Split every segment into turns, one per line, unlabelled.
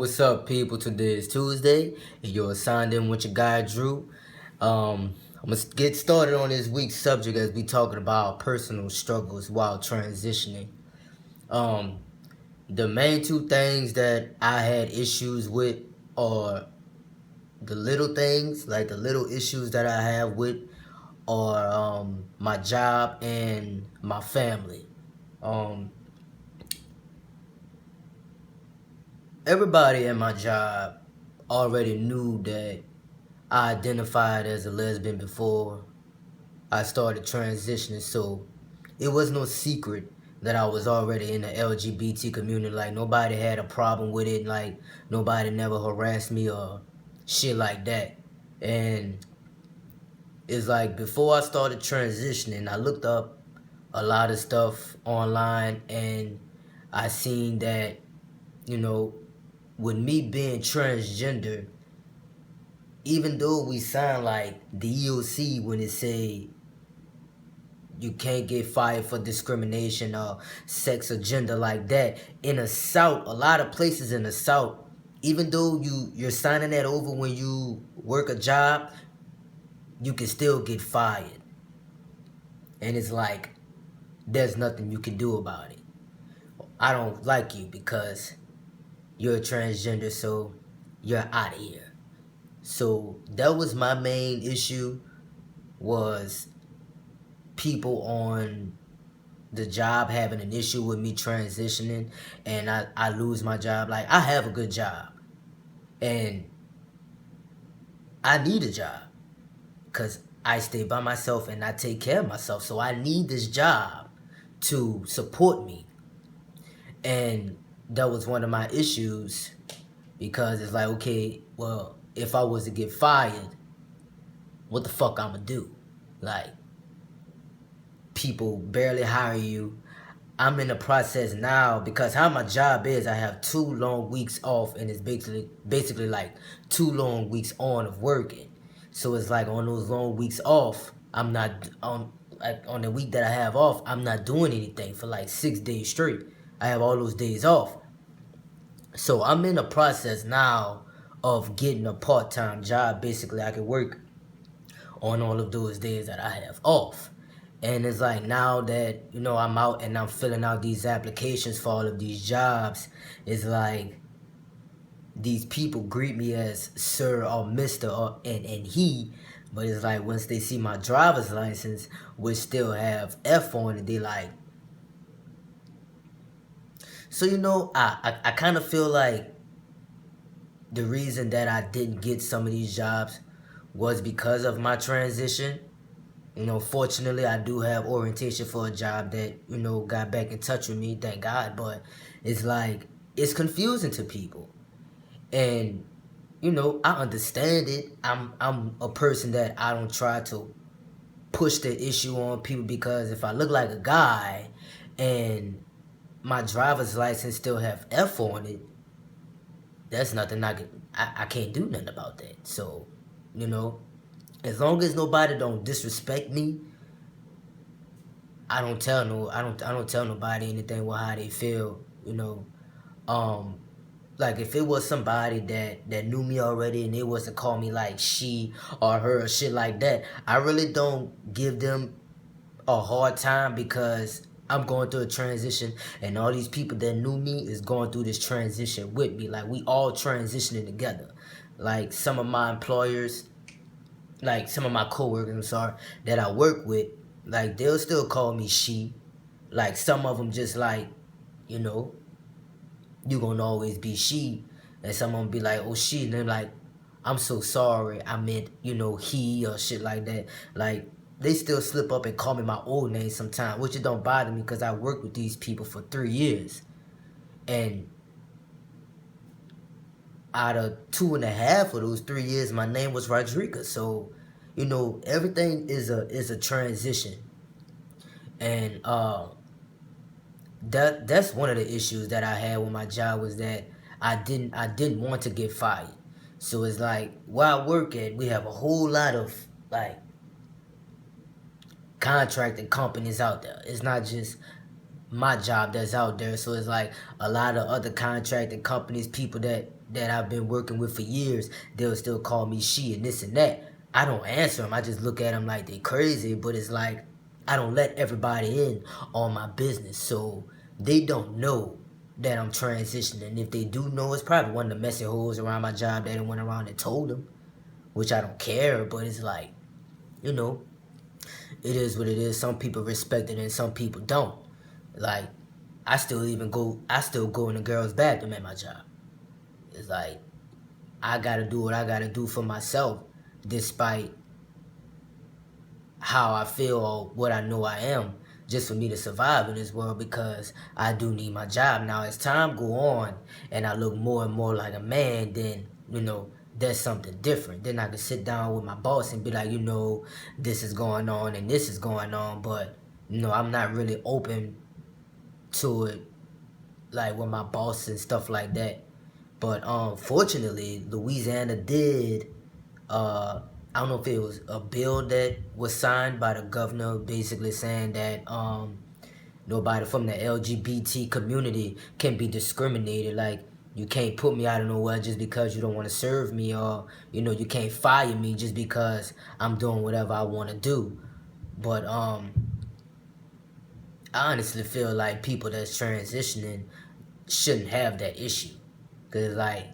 what's up, people? Today is Tuesday, and you're signed in with your guy, Drew. I'm going to get started on this week's subject as we talking about personal struggles while transitioning. Um, the main two things that I had issues with are the little things, like the little issues that I have with, are my job and my family. Um, Everybody at my job already knew that I identified as a lesbian before I started transitioning, so it was no secret that I was already in the LGBT community. Like, nobody had a problem with it, like nobody never harassed me or shit like that. And it's like, before I started transitioning, I looked up a lot of stuff online, and I seen that, you know, with me being transgender, even though we sound like the EOC when it say you can't get fired for discrimination or sex or gender like that, in the South, a lot of places in the South, even though you're signing that over when you work a job, you can still get fired. And it's like, there's nothing you can do about it. I don't like you because you're a transgender, so you're out of here. So that was my main issue, was people on the job having an issue with me transitioning, and I lose my job. Like, I have a good job and I need a job because I stay by myself and I take care of myself. So I need this job to support me. And that was one of my issues, because it's like, okay, well, if I was to get fired, what the fuck I'ma do? Like, people barely hire you. I'm in the process now, because how my job is, I have 2 long weeks off, and it's basically like 2 long weeks on of working. So it's like, on those long weeks off, I'm not on, like, on the week that I have off, I'm not doing anything for like 6 days straight. I have all those days off. So I'm in the process now of getting a part-time job. Basically, I can work on all of those days that I have off. And it's like, now that, I'm out and I'm filling out these applications for all of these jobs, it's like, these people greet me as sir or mister or and he, but it's like, once they see my driver's license, which still have F on it, they like. So, I kind of feel like the reason that I didn't get some of these jobs was because of my transition. Fortunately, I do have orientation for a job that, got back in touch with me, thank God. But it's like, it's confusing to people. And, I understand it. I'm a person that I don't try to push the issue on people, because if I look like a guy and my driver's license still have F on it, that's nothing I can't do nothing about that. So, as long as nobody don't disrespect me, I don't tell nobody anything with how they feel, Um, like, if it was somebody that knew me already and they was to call me like she or her or shit like that, I really don't give them a hard time, because I'm going through a transition, and all these people that knew me is going through this transition with me. Like, we all transitioning together. Like, some of my employers, like some of my coworkers, I'm sorry, that I work with, like, they'll still call me she. Like, some of them just like, you know, you gonna always be she, and some of them be like, oh, she, and they're like, I'm so sorry, I meant, he or shit like that. Like, they still slip up and call me my old name sometimes, which it don't bother me, because I worked with these people for 3 years, and out of 2.5 of those 3 years, my name was Rodriguez. So, everything is a transition, and that's one of the issues that I had with my job, was that I didn't want to get fired. So it's like, where I work at, we have a whole lot of, like, contracting companies out there. It's not just my job that's out there. So it's like a lot of other contracting companies, people that I've been working with for years, they'll still call me she and this and that. I don't answer them. I just look at them like they crazy. But it's like I don't let everybody in on my business, so they don't know that I'm transitioning. If they do know, it's probably one of the messy hoes around my job that went around and told them, which I don't care. But it's like, you know, it is what it is. Some people respect it and some people don't. Like, I still go in the girls' bathroom at my job. It's like, I gotta do what I gotta do for myself, despite how I feel or what I know I am, just for me to survive in this world, because I do need my job. Now, as time go on and I look more and more like a man, then, that's something different. Then I can sit down with my boss and be like, this is going on and this is going on, but, I'm not really open to it, like with my boss and stuff like that. But fortunately, Louisiana did. I don't know if it was a bill that was signed by the governor, basically saying that nobody from the LGBT community can be discriminated. Like, you can't put me out of nowhere just because you don't want to serve me, or you can't fire me just because I'm doing whatever I want to do. But I honestly feel like people that's transitioning shouldn't have that issue. Because, like,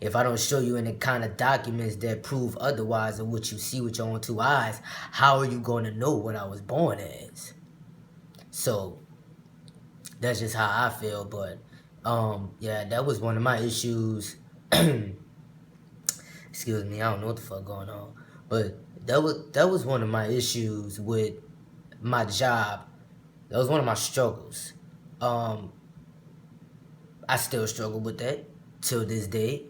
if I don't show you any kind of documents that prove otherwise of what you see with your own two eyes, how are you going to know what I was born as? So, that's just how I feel. But, yeah, that was one of my issues. Excuse me, I don't know what the fuck going on. But that was one of my issues with my job. That was one of my struggles. I still struggle with that till this day.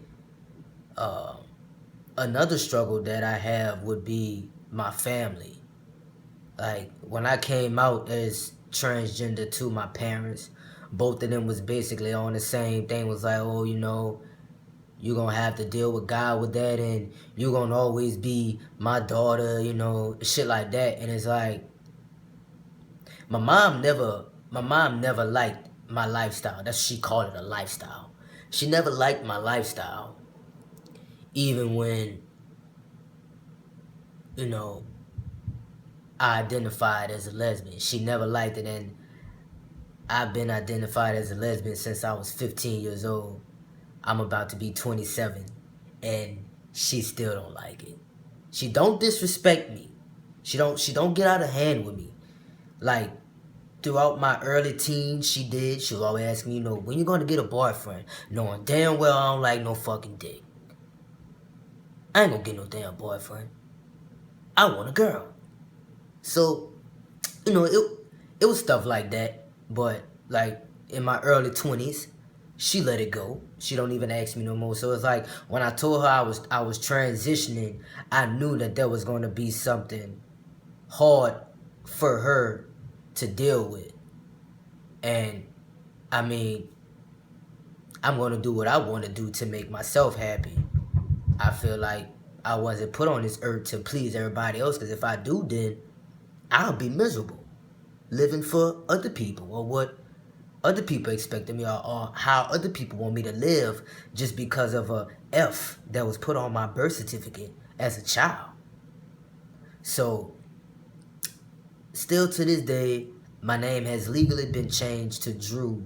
Another struggle that I have would be my family. Like, when I came out as transgender to my parents, both of them was basically on the same thing. Was like, oh, you're gonna have to deal with God with that, and you're gonna always be my daughter, shit like that. And it's like, my mom never liked my lifestyle. That's, she called it a lifestyle. She never liked my lifestyle. Even when, I identified as a lesbian. She never liked it, and I've been identified as a lesbian since I was 15 years old. I'm about to be 27, and she still don't like it. She don't disrespect me. She don't get out of hand with me. Like, throughout my early teens, she did. She was always asking me, when you gonna get a boyfriend? Knowing damn well I don't like no fucking dick. I ain't gonna get no damn boyfriend. I want a girl. So, it was stuff like that. But, like, in my early 20s, she let it go. She don't even ask me no more. So it's like, when I told her I was transitioning, I knew that there was going to be something hard for her to deal with. And, I mean, I'm going to do what I want to do to make myself happy. I feel like I wasn't put on this earth to please everybody else, because if I do, then I'll be miserable living for other people, or what other people expect of me, or how other people want me to live, just because of a F that was put on my birth certificate as a child. So, still to this day, my name has legally been changed to Dreux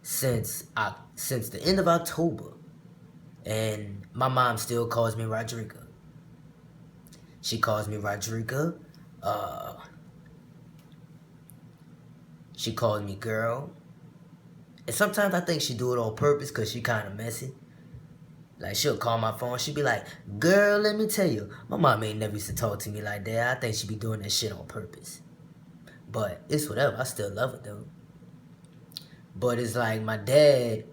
since the end of October. And my mom still calls me Rodriga. She calls me Rodriga. She calls me girl. And sometimes I think she do it on purpose, because she kind of messy. Like, she'll call my phone. She'll be like, girl, let me tell you. My mom ain't never used to talk to me like that. I think she be doing that shit on purpose. But it's whatever. I still love her, though. But it's like, my dad,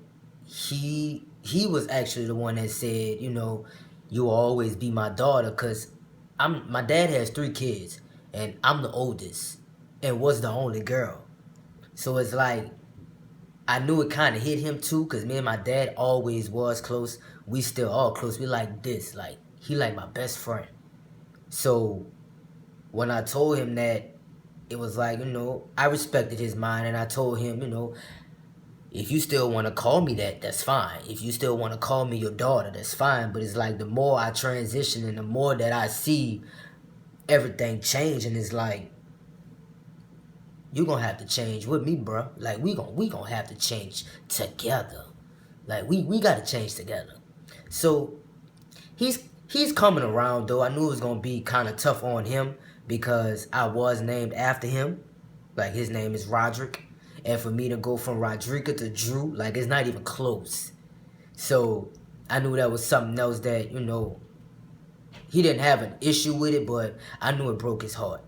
he was actually the one that said, you will always be my daughter, because my dad has 3 kids, and I'm the oldest, and was the only girl. So it's like, I knew it kind of hit him too, because me and my dad always was close. We still all close. We like this. Like, he like my best friend. So when I told him that it was like, I respected his mind and I told him, if you still want to call me that, that's fine. If you still want to call me your daughter, that's fine. But it's like the more I transition and the more that I see everything change, and it's like, you gonna have to change with me, bro. Like we gonna have to change together. Like we gotta change together. So he's coming around though. I knew it was gonna be kind of tough on him because I was named after him. Like his name is Roderick, and for me to go from Rodrika to Drew, like it's not even close. So I knew that was something else that he didn't have an issue with it, but I knew it broke his heart.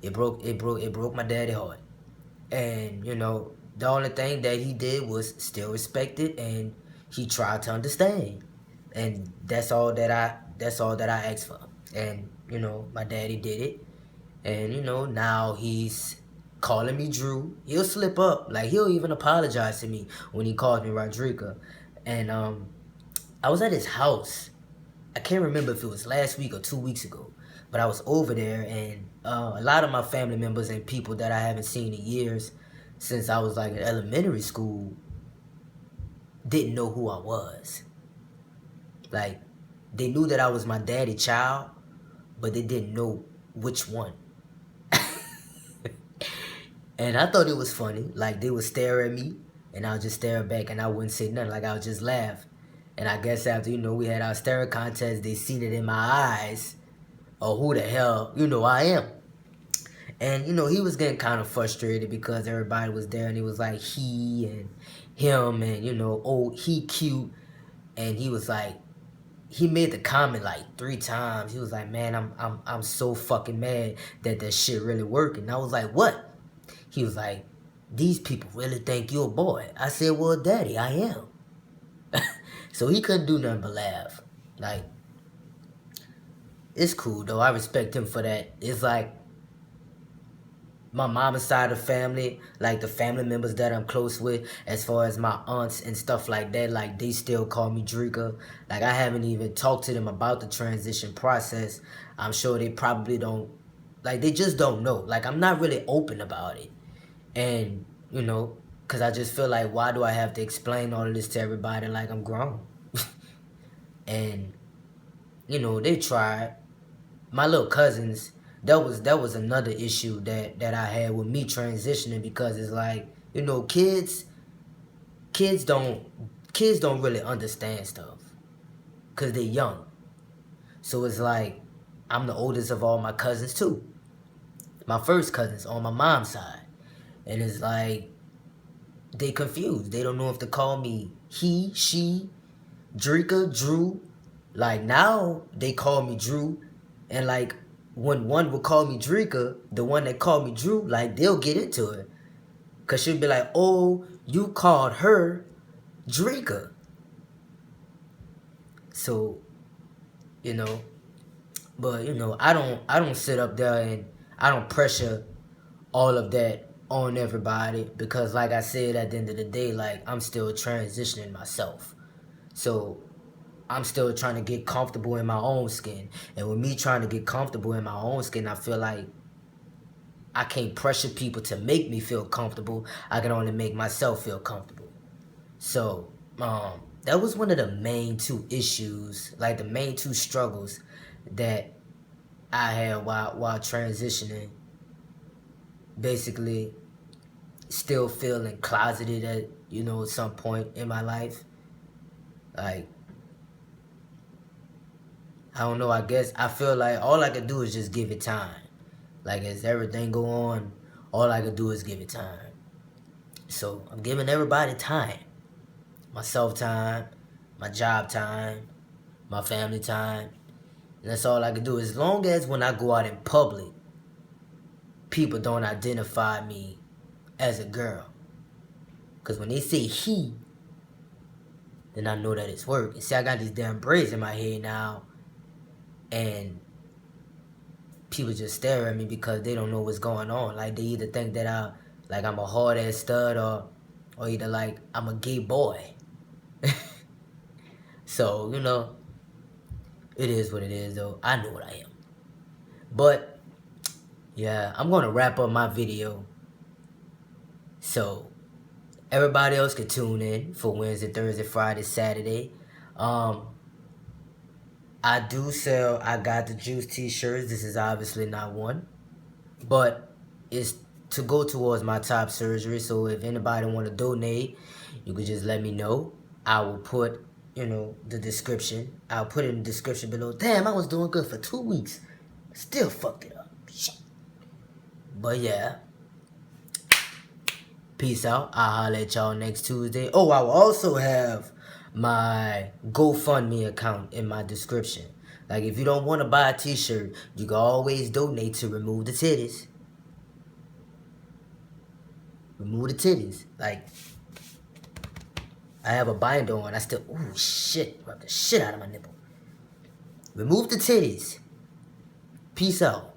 It broke my daddy heart. And the only thing that he did was still respect it, and he tried to understand. And that's all that I asked for. And my daddy did it. And now he's calling me Drew. He'll slip up, like he'll even apologize to me when he calls me Rodrika. And I was at his house. I can't remember if it was last week or 2 weeks ago, but I was over there, and a lot of my family members and people that I haven't seen in years, since I was like in elementary school, didn't know who I was. Like, they knew that I was my daddy's child, but they didn't know which one. And I thought it was funny. Like, they would stare at me, and I would just stare back, and I wouldn't say nothing. Like, I would just laugh. And I guess after, we had our staring contest, they seen it in my eyes, or who the hell, I am. And, he was getting kind of frustrated because everybody was there, and it was like he and him, and, oh, he cute. And he was like, he made the comment like 3 times. He was like, man, I'm so fucking mad that shit really working. And I was like, what? He was like, these people really think you're a boy. I said, well, daddy, I am. So he couldn't do nothing but laugh. Like, it's cool though. I respect him for that. It's like my mama's side of the family, like the family members that I'm close with, as far as my aunts and stuff like that, like they still call me Drika. Like I haven't even talked to them about the transition process. I'm sure they probably don't, like they just don't know. Like I'm not really open about it. And, because I just feel like, why do I have to explain all of this to everybody like I'm grown? And, they tried. My little cousins, that was another issue that I had with me transitioning, because it's like, kids don't really understand stuff because they're young. So it's like, I'm the oldest of all my cousins too. My first cousins on my mom's side. And it's like, they confused. They don't know if to call me he, she, Drika, Drew. Like now they call me Drew. And like when one would call me Drika, the one that called me Drew, like they'll get into it. Cause she'll be like, oh, you called her Drika. So, but I don't sit up there and I don't pressure all of that on everybody, because like I said, at the end of the day, like I'm still transitioning myself. So I'm still trying to get comfortable in my own skin. And with me trying to get comfortable in my own skin, I feel like I can't pressure people to make me feel comfortable. I can only make myself feel comfortable. So, that was one of the main two issues, like the main two struggles that I had while transitioning. Basically, still feeling closeted at some point in my life. Like, I don't know, I guess I feel like all I could do is just give it time. Like as everything go on, all I could do is give it time. So I'm giving everybody time. Myself time, my job time, my family time. And that's all I can do. As long as when I go out in public, people don't identify me as a girl. Because when they say he, then I know that it's working. See, I got these damn braids in my head now. And people just stare at me because they don't know what's going on. Like they either think that I'm a hard ass stud, or either like I'm a gay boy. So, it is what it is though. I know what I am. But Yeah, I'm gonna wrap up my video so everybody else can tune in for Wednesday, Thursday, Friday, Saturday. Um, I do sell I Got the Juice t-shirts. This is obviously not one, but it's to go towards my top surgery. So if anybody want to donate, you could just let me know. I will put, the description. I'll put it in the description below. Damn, I was doing good for 2 weeks. Still fucked it up. Shit. But yeah, peace out. I'll holler at y'all next Tuesday. Oh, I will also have my GoFundMe account in my description. Like, if you don't want to buy a t-shirt, you can always donate to Remove the Titties. Remove the Titties. Like, I have a binder on. I still, ooh, shit. Rub the shit out of my nipple. Remove the Titties. Peace out.